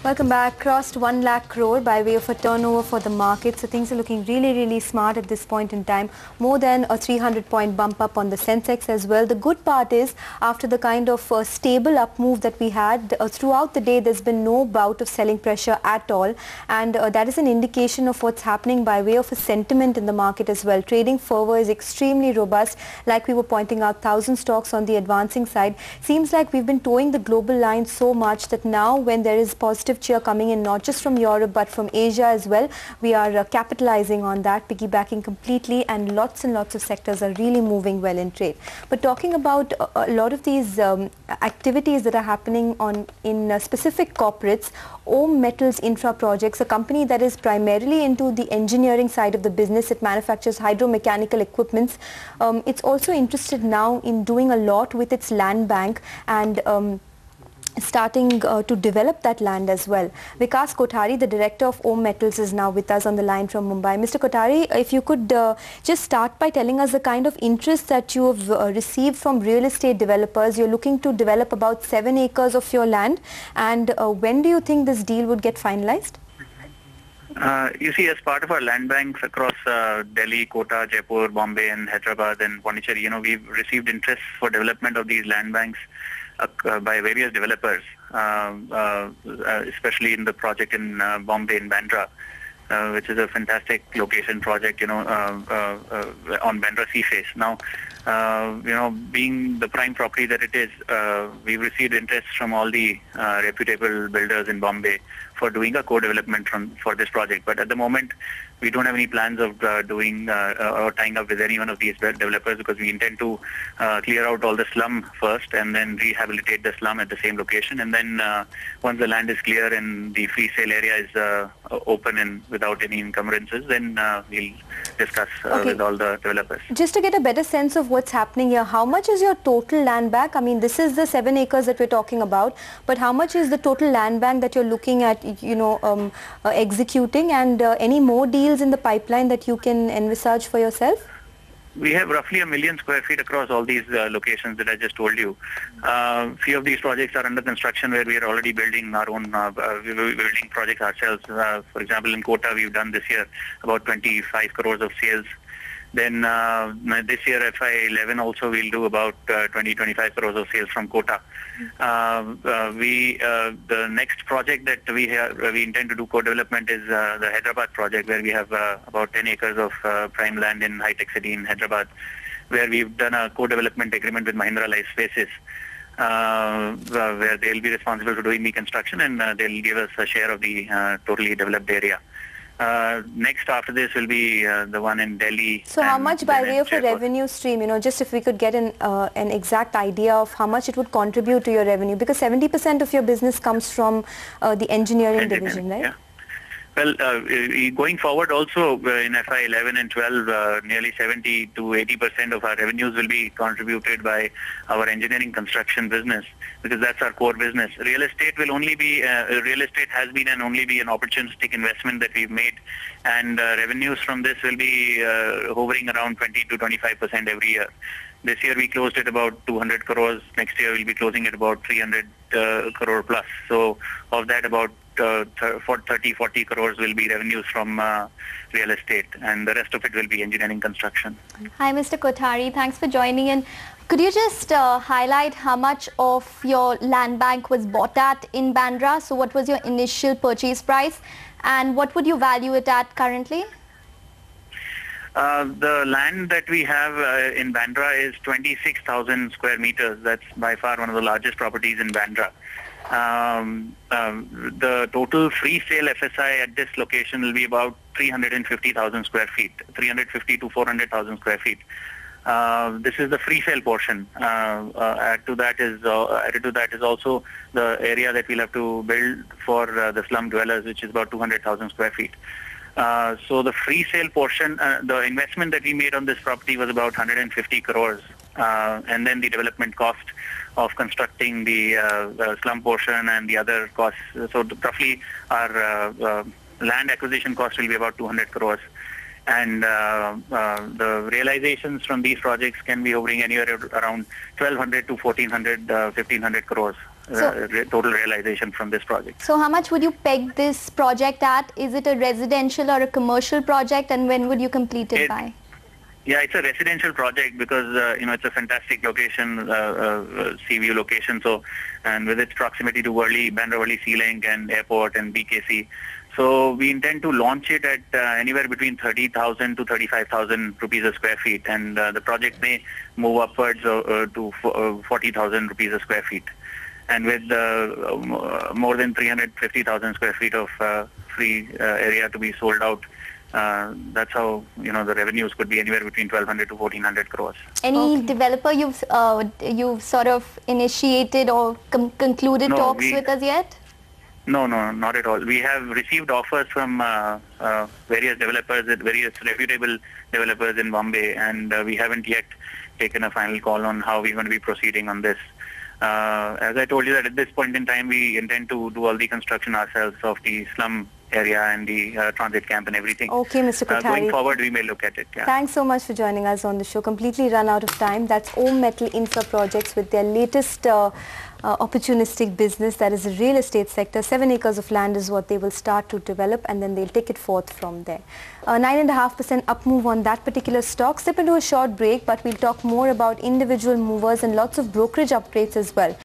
Welcome back. Crossed 1 lakh crore by way of a turnover for the market. So things are looking really smart at this point in time. More than a 300-point bump up on the Sensex as well. The good part is, after the kind of stable up move that we had throughout the day, there's been no bout of selling pressure at all. And that is an indication of what's happening by way of a sentiment in the market as well. Trading fervor is extremely robust. Like we were pointing out, 1,000 stocks on the advancing side. Seems like we've been towing the global line so much that now when there is positive cheer coming in not just from Europe but from Asia as well, we are capitalizing on that, piggybacking completely, and lots of sectors are really moving well in trade. But talking about a lot of these activities that are happening in specific corporates, OM Metals Infra Projects, a company that is primarily into the engineering side of the business. It manufactures hydromechanical equipments. It's also interested now in doing a lot with its land bank and starting to develop that land as well. Vikas Kothari, the director of OM Metals, is now with us on the line from Mumbai. Mr. Kothari, if you could just start by telling us the kind of interest that you have received from real estate developers. You're looking to develop about 7 acres of your land, and when do you think this deal would get finalized? You see, as part of our land banks across Delhi, Kota, Jaipur, Bombay and Hyderabad and Pondicherry, we've received interest for development of these land banks by various developers, especially in the project in Bombay in Bandra, which is a fantastic location project, on Bandra Sea Face. Now, being the prime property that it is, we've received interest from all the reputable builders in Bombay for doing a co-development for this project. But at the moment, we don't have any plans of doing or tying up with any one of these developers, because we intend to clear out all the slum first and then rehabilitate the slum at the same location. And then once the land is clear and the free sale area is open and without any encumbrances, then we'll discuss with all the developers. Just to get a better sense of what's happening here, how much is your total land bank? I mean, this is the 7 acres that we're talking about, but how much is the total land bank that you're looking at, executing, and any more deals in the pipeline that you can envisage for yourself? We have roughly 1 million square feet across all these locations that I just told you. Few of these projects are under construction where we are already building our own building projects ourselves. For example, in Kota, we've done this year about 25 crores of sales. Then this year, FY11 also we'll do about 20-25 crores of sales from Kota. The next project that we intend to do co-development is the Hyderabad project, where we have about 10 acres of prime land in High-Tech City in Hyderabad, where we've done a co-development agreement with Mahindra Lifespaces, where they'll be responsible for doing the construction, and they'll give us a share of the totally developed area. Next after this will be the one in Delhi. So how much by way of a revenue stream, just if we could get an exact idea of how much it would contribute to your revenue, because 70% of your business comes from the engineering division, right? Yeah. Well, going forward also in FY11 and 12, nearly 70 to 80% of our revenues will be contributed by our engineering construction business, because that's our core business. Real estate will only be, real estate has been and only be an opportunistic investment that we've made, and revenues from this will be hovering around 20 to 25% every year. This year we closed at about 200 crores. Next year we'll be closing at about 300 crore plus. So of that, about 30-40 crores will be revenues from real estate, and the rest of it will be engineering construction. Hi, Mr. Kothari. Thanks for joining in. Could you just highlight how much of your land bank was bought at in Bandra? So what was your initial purchase price, and what would you value it at currently? The land that we have in Bandra is 26,000 square meters. That's by far one of the largest properties in Bandra. The total free sale FSI at this location will be about 350,000 square feet, 350 to 400,000 square feet. This is the free sale portion. Added to that is also the area that we'll have to build for the slum dwellers, which is about 200,000 square feet. So the free sale portion, the investment that we made on this property was about 150 crores. And then the development cost of constructing the slum portion and the other costs. So roughly our land acquisition cost will be about 200 crores. And the realizations from these projects can be hovering anywhere around 1,200 to 1,400, 1,500 crores. Total realization from this project. So how much would you peg this project at? Is it a residential or a commercial project, and when would you complete it by? Yeah, it's a residential project because it's a fantastic location, sea view location. So, and with its proximity to Bandra Worli Sea Link and airport and BKC, so we intend to launch it at anywhere between 30,000 to 35,000 rupees a square feet, and the project may move upwards to 40,000 rupees a square feet. And with more than 350,000 square feet of free area to be sold out, that's how the revenues could be anywhere between 1,200 to 1,400 crores. Any developer you've sort of initiated or concluded talks with us yet? No, not at all. We have received offers from various developers, various reputable developers in Bombay, and we haven't yet taken a final call on how we're going to be proceeding on this. As I told you that at this point in time, we intend to do all the construction ourselves of the slum area and the transit camp and everything. Okay, Mr. Kothari. Going forward, we may look at it. Yeah. Thanks so much for joining us on the show. Completely run out of time. That's Om Metal Infra Projects with their latest opportunistic business, that is the real estate sector. 7 acres of land is what they will start to develop, and then they'll take it forth from there. 9.5% up move on that particular stock. Step into a short break, but we'll talk more about individual movers and lots of brokerage upgrades as well.